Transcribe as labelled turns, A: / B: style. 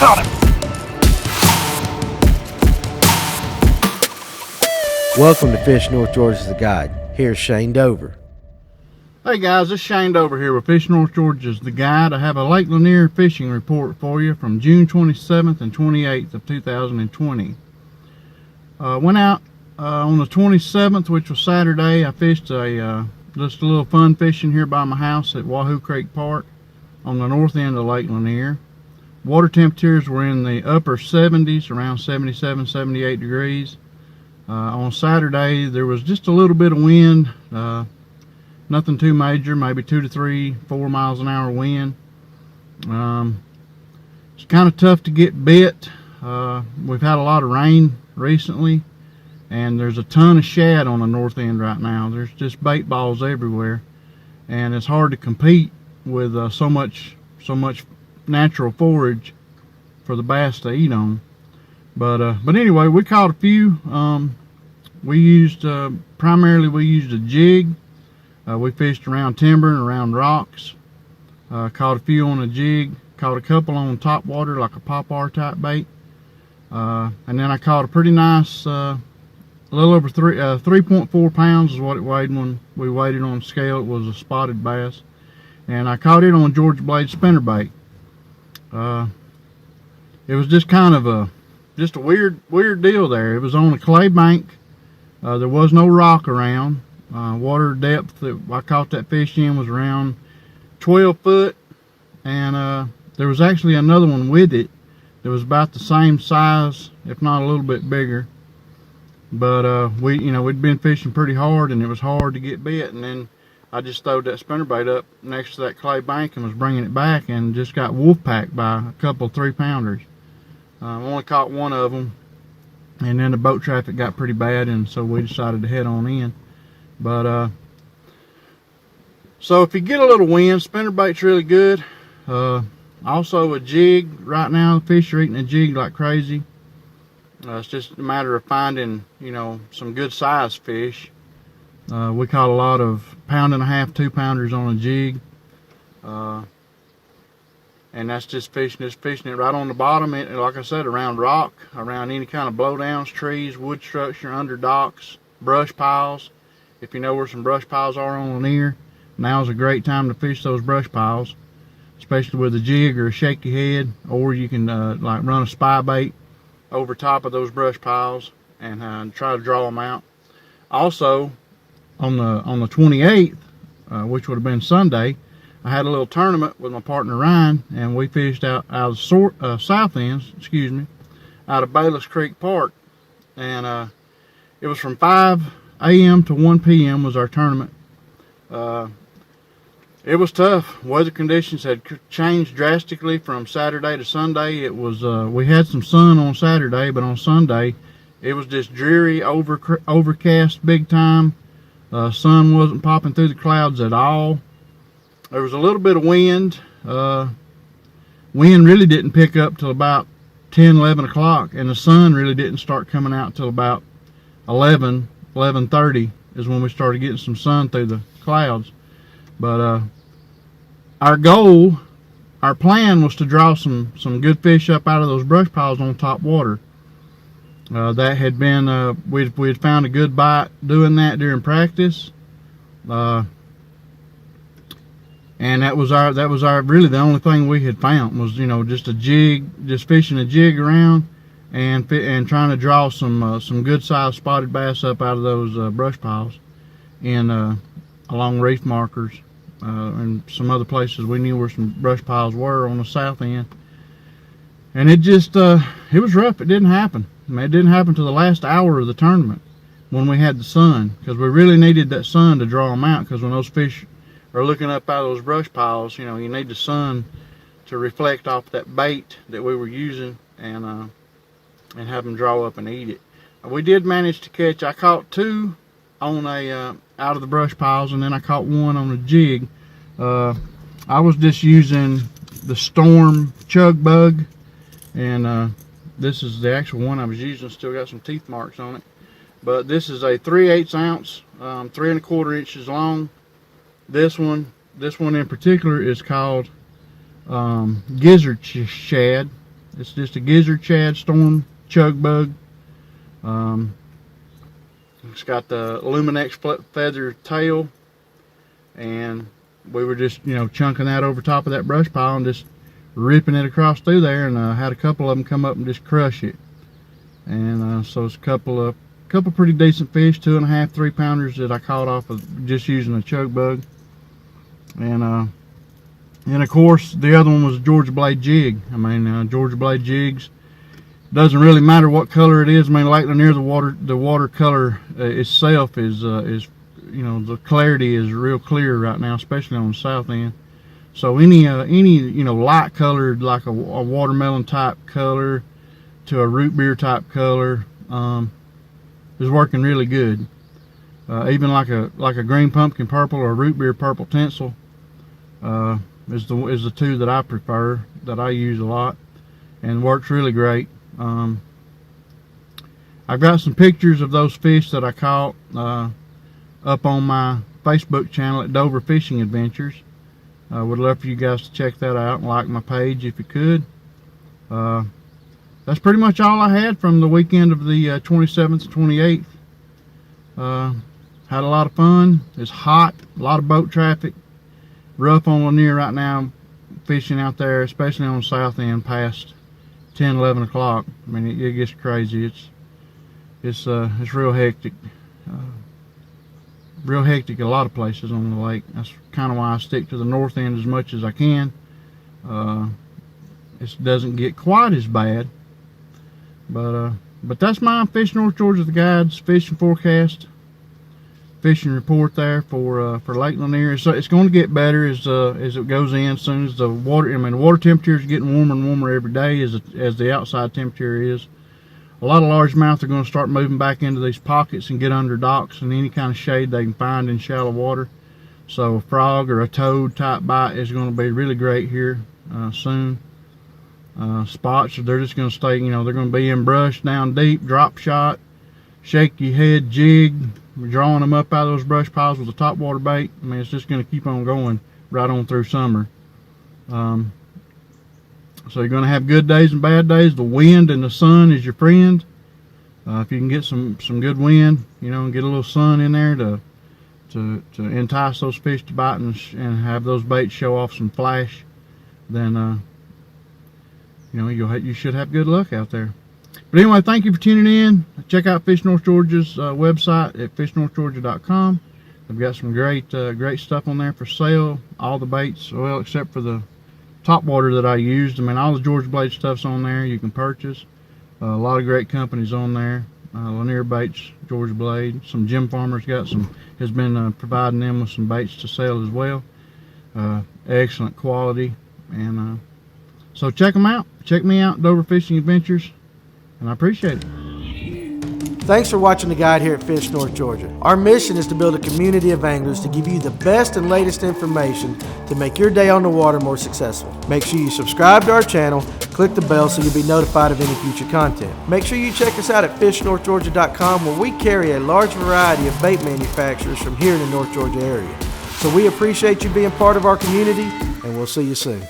A: on him!
B: Welcome to Fish North Georgia's The Guide. Here's Shane Dover.
C: Hey guys, this is Shane Dover here with Fish North Georgia's The Guide. I have a Lake Lanier fishing report for you from June 27th and 28th of 2020. Went out on the 27th, which was Saturday. I fished just a little fun fishing here by my house at Wahoo Creek Park on the north end of Lake Lanier. Water temperatures were in the upper 70s, around 77, 78 degrees. On Saturday, there was just a little bit of wind, nothing too major, maybe 2 to 3, 4 miles an hour wind. It's kind of tough to get bit. We've had a lot of rain recently, and there's a ton of shad on the north end right now. There's just bait balls everywhere, and it's hard to compete with so much natural forage for the bass to eat on. But anyway, we caught a few. Primarily we used a jig. We fished around timber and around rocks. Caught a few on a jig. Caught a couple on top water, like a popper type bait. And then I caught a pretty nice, a little over 3.4 pounds is what it weighed when we weighed it on scale. It was a spotted bass, and I caught it on Georgia blade spinnerbait. It was just kind of a weird deal there. It was on a clay bank. There was no rock around. Water depth that I caught that fish in was around 12 foot, and there was actually another one with it that was about the same size, if not a little bit bigger. But we'd been fishing pretty hard, and it was hard to get bit. And then I just throwed that spinnerbait up next to that clay bank and was bringing it back, and just got wolf packed by a couple 3-pounders. Only caught one of them, and then the boat traffic got pretty bad, and so we decided to head on in. But so if you get a little wind, spinnerbait's really good. Also a jig. Right now the fish are eating a jig like crazy. It's just a matter of finding, some good sized fish. We caught a lot of 1.5 pound, 2-pounders on a jig. And that's just fishing it right on the bottom, like I said, around rock, around any kind of blowdowns, trees, wood structure, under docks, brush piles. If you know where some brush piles are on Lanier, now's a great time to fish those brush piles, especially with a jig or a shaky head, or you can like run a spy bait over top of those brush piles and try to draw them out. Also, on the 28th, which would have been Sunday, I had a little tournament with my partner Ryan, and we fished out of south ends, out of Bayless Creek Park, and it was from 5 a.m. to 1 p.m. was our tournament. It was tough. Weather conditions had changed drastically from Saturday to Sunday. It was we had some sun on Saturday, but on Sunday it was just dreary, overcast big time. Sun wasn't popping through the clouds at all. There was a little bit of wind. Wind really didn't pick up till about 10, 11 o'clock, and the sun really didn't start coming out till about 11:30 is when we started getting some sun through the clouds. But our plan was to draw some good fish up out of those brush piles on top water. That had been we had found a good bite doing that during practice. And that was our really the only thing we had found was just a jig, just fishing a jig around and trying to draw some good sized spotted bass up out of those brush piles along reef markers and some other places we knew where some brush piles were on the south end. And it just it was rough. It didn't happen. It didn't happen till the last hour of the tournament when we had the sun, because we really needed that sun to draw them out, because when those fish are looking up out of those brush piles, you need the sun to reflect off that bait that we were using and have them draw up and eat it. We did manage to catch, I caught 2 on out of the brush piles, and then I caught 1 on a jig. I was just using the Storm Chug Bug, and this is the actual one I was using. Still got some teeth marks on it, but this is a 3/8 ounce, 3 1/4 inches long. This one in particular is called gizzard shad, It's just a gizzard shad storm chug bug. It's got the Luminex feather tail, and we were just, chunking that over top of that brush pile and just ripping it across through there, and had a couple of them come up and just crush it. And so it's a couple pretty decent fish, 2.5, 3 pounders that I caught off of just using a chug bug. And of course the other one was a Georgia blade jig. I mean, Georgia blade jigs, doesn't really matter what color it is. I mean, Lake Lanier, the water color itself is the clarity is real clear right now, especially on the south end. So any light colored, like a watermelon type color to a root beer type color, is working really good. Even like a green pumpkin purple or a root beer purple tinsel is the two that I prefer, that I use a lot, and works really great. I've got some pictures of those fish that I caught up on my Facebook channel at Dover Fishing Adventures. I would love for you guys to check that out and like my page if you could. That's pretty much all I had from the weekend of the 27th and 28th. Had a lot of fun. It's hot, a lot of boat traffic. Rough on Lanier right now, fishing out there, especially on the south end past 10, 11 o'clock. I mean, it gets crazy. It's real hectic. Real hectic a lot of places on the lake. That's kind of why I stick to the north end as much as I can. It doesn't get quite as bad. But that's my Fish North Georgia the Guide's fishing forecast, fishing report there for Lake Lanier. So it's going to get better as it goes in. As soon as the water, the water temperature is getting warmer and warmer every day as the outside temperature is. A lot of largemouth are going to start moving back into these pockets and get under docks and any kind of shade they can find in shallow water. So a frog or a toad type bite is going to be really great here soon. Spots, they're just going to stay, they're going to be in brush down deep, drop shot, shake your head jig, drawing them up out of those brush piles with a top water bait. I mean, it's just going to keep on going right on through summer. So you're going to have good days and bad days. The wind and the sun is your friend. If you can get some good wind, and get a little sun in there to entice those fish to bite and have those baits show off some flash, then you should have good luck out there. But anyway, thank you for tuning in. Check out Fish North Georgia's website at fishnorthgeorgia.com. They've got some great stuff on there for sale. All the baits, well, except for the top water that I used. I mean, all the Georgia blade stuff's on there. You can purchase. A lot of great companies on there. Lanier Baits, Georgia Blade. Some Jim Farmer's has been providing them with some baits to sell as well. Excellent quality. And so check them out. Check me out, Dover Fishing Adventures, and I appreciate it.
B: Thanks for watching the guide here at Fish North Georgia. Our mission is to build a community of anglers to give you the best and latest information to make your day on the water more successful. Make sure you subscribe to our channel, click the bell so you'll be notified of any future content. Make sure you check us out at fishnorthgeorgia.com, where we carry a large variety of bait manufacturers from here in the North Georgia area. So we appreciate you being part of our community, and we'll see you soon.